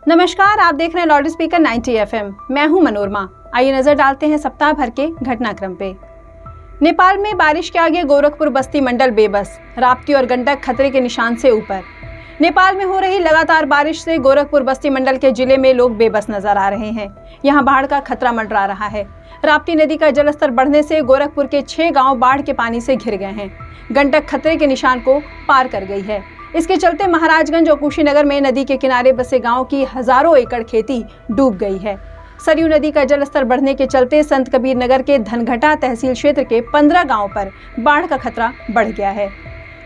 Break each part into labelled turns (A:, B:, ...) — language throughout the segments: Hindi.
A: नमस्कार, आप देख रहे हैं लाउड स्पीकर 90 FM। मैं हूं मनोरमा। आइए नजर डालते हैं सप्ताह भर के घटनाक्रम पे। नेपाल में बारिश के आगे गोरखपुर बस्ती मंडल बेबस, राप्ती और गंडक खतरे के निशान से ऊपर। नेपाल में हो रही लगातार बारिश से गोरखपुर बस्ती मंडल के जिले में लोग बेबस नजर आ रहे हैं। यहाँ बाढ़ का खतरा मंडरा रहा है। राप्ती नदी का जलस्तर बढ़ने से गोरखपुर के 6 गांव बाढ़ के पानी से घिर गए हैं। गंडक खतरे के निशान को पार कर गई है। इसके चलते महाराजगंज और कुशीनगर में नदी के किनारे बसे गांव की हजारों एकड़ खेती डूब गई है। सरयू नदी का जलस्तर बढ़ने के चलते संत कबीर नगर के धनघटा तहसील क्षेत्र के 15 गांवों पर बाढ़ का खतरा बढ़ गया है।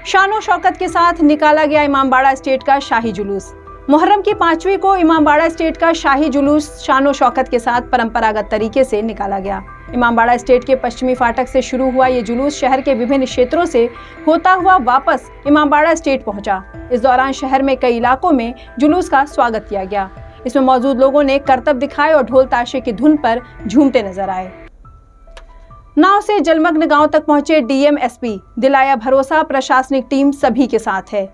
A: शानो शौकत के साथ निकाला गया इमामबाड़ा स्टेट का शाही जुलूस। मुहर्रम की 5वीं को इमामबाड़ा स्टेट का शाही जुलूस शानो शौकत के साथ परंपरागत तरीके से निकाला गया। इमामबाड़ा स्टेट के पश्चिमी फाटक से शुरू हुआ ये जुलूस शहर के विभिन्न क्षेत्रों से होता हुआ वापस इमामबाड़ा स्टेट पहुंचा। इस दौरान शहर में कई इलाकों में जुलूस का स्वागत किया गया। इसमें मौजूद लोगों ने करतब दिखाए और ढोल ताशे की धुन पर झूमते नजर आए। नाव से जलमग्न गांव तक पहुंचे डीएम एसपी, दिलाया भरोसा प्रशासनिक टीम सभी के साथ है।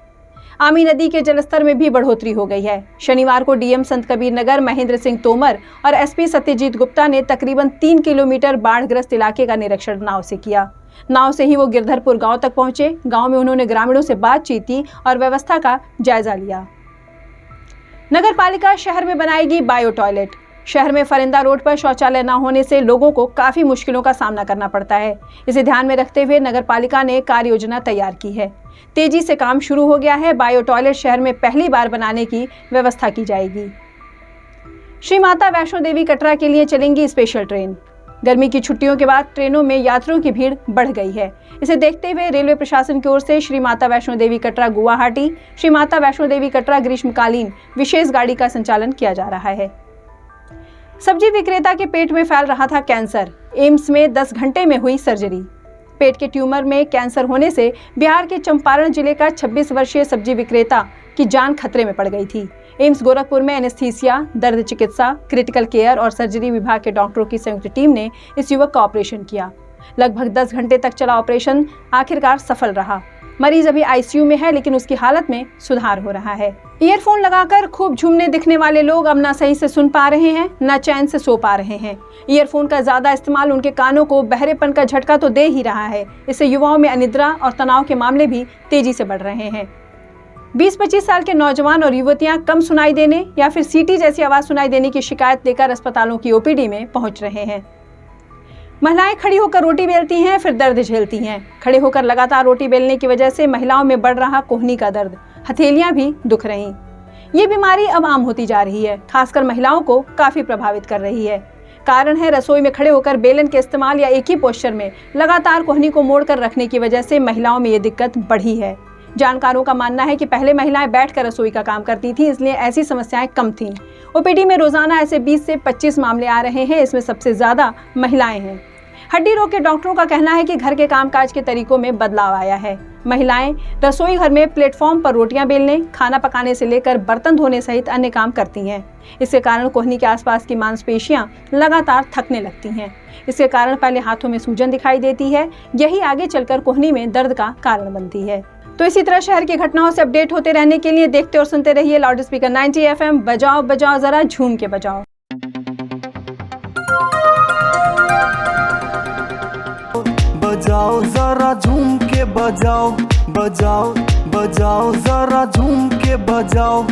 A: आमी नदी के जलस्तर में भी बढ़ोतरी हो गई है। शनिवार को डीएम संत कबीर नगर महेंद्र सिंह तोमर और एसपी सत्यजीत गुप्ता ने तकरीबन 3 किलोमीटर बाढ़ग्रस्त इलाके का निरीक्षण नाव से किया। नाव से ही वो गिरधरपुर गांव तक पहुंचे। गांव में उन्होंने ग्रामीणों से बातचीत की और व्यवस्था का जायजा लिया। नगर पालिका शहर में बनाएगी बायो टॉयलेट। शहर में फरिंदा रोड पर शौचालय न होने से लोगों को काफी मुश्किलों का सामना करना पड़ता है। इसे ध्यान में रखते हुए नगर पालिका ने कार्य योजना तैयार की है। तेजी से काम शुरू हो गया है। बायो टॉयलेट शहर में पहली बार बनाने की व्यवस्था की जाएगी। श्री माता वैष्णो देवी कटरा के लिए चलेंगी स्पेशल ट्रेन। गर्मी की छुट्टियों के बाद ट्रेनों में यात्रियों की भीड़ बढ़ गई है। इसे देखते हुए रेलवे प्रशासन की ओर से श्री माता वैष्णो देवी कटरा गुवाहाटी, श्री माता वैष्णो देवी कटरा ग्रीष्मकालीन विशेष गाड़ी का संचालन किया जा रहा है। सब्जी विक्रेता के पेट में फैल रहा था कैंसर। एम्स में 10 घंटे में हुई सर्जरी। पेट के ट्यूमर में कैंसर होने से बिहार के चंपारण जिले का 26 वर्षीय सब्जी विक्रेता की जान खतरे में पड़ गई थी। एम्स गोरखपुर में एनेस्थीसिया, दर्द चिकित्सा, क्रिटिकल केयर और सर्जरी विभाग के डॉक्टरों की संयुक्त टीम ने इस युवक का ऑपरेशन किया। लगभग 10 घंटे तक चला ऑपरेशन आखिरकार सफल रहा। मरीज अभी आईसीयू में है, लेकिन उसकी हालत में सुधार हो रहा है। ईयरफोन लगाकर खूब झूमने दिखने वाले लोग अब न सही से सुन पा रहे हैं, न चैन से सो पा रहे हैं। ईयरफोन का ज्यादा इस्तेमाल उनके कानों को बहरेपन का झटका तो दे ही रहा है। इससे युवाओं में अनिद्रा और तनाव के मामले भी तेजी से बढ़ रहे हैं। 20-25 साल के नौजवान और युवतियां कम सुनाई देने या फिर सीटी जैसी आवाज सुनाई देने की शिकायत लेकर अस्पतालों की ओपीडी में पहुंच रहे हैं। महिलाएं खड़ी होकर रोटी बेलती हैं, फिर दर्द झेलती हैं। खड़े होकर लगातार रोटी बेलने की वजह से महिलाओं में बढ़ रहा कोहनी का दर्द, हथेलियां भी दुख रही। ये बीमारी अब आम होती जा रही है, खासकर महिलाओं को काफी प्रभावित कर रही है। कारण है रसोई में खड़े होकर बेलन के इस्तेमाल या एक ही पोस्चर में लगातार कोहनी को मोड़कर रखने की वजह से महिलाओं में ये दिक्कत बढ़ी है। जानकारों का मानना है कि पहले महिलाएं बैठकर रसोई का काम करती थीं, इसलिए ऐसी समस्याएं कम थीं। ओपीडी में रोजाना ऐसे 20 से 25 मामले आ रहे हैं। इसमें सबसे ज्यादा महिलाएं हैं। हड्डी रोग के डॉक्टरों का कहना है कि घर के कामकाज के तरीकों में बदलाव आया है। महिलाएं रसोई घर में प्लेटफॉर्म पर रोटियां बेलने, खाना पकाने से लेकर बर्तन धोने सहित अन्य काम करती हैं। इसके कारण कोहनी के आसपास की मांसपेशियां लगातार थकने लगती हैं। इसके कारण पहले हाथों में सूजन दिखाई देती है। यही आगे चलकर कोहनी में दर्द का कारण बनती है। तो इसी तरह शहर की घटनाओं से अपडेट होते रहने के लिए देखते और सुनते रहिए लाउड स्पीकर 90 FM। बजाओ बजाओ जरा झूम के बजाओ।
B: बजाओ जरा झूम के बजाओ, बजाओ बजाओ जरा झूम के बजाओ।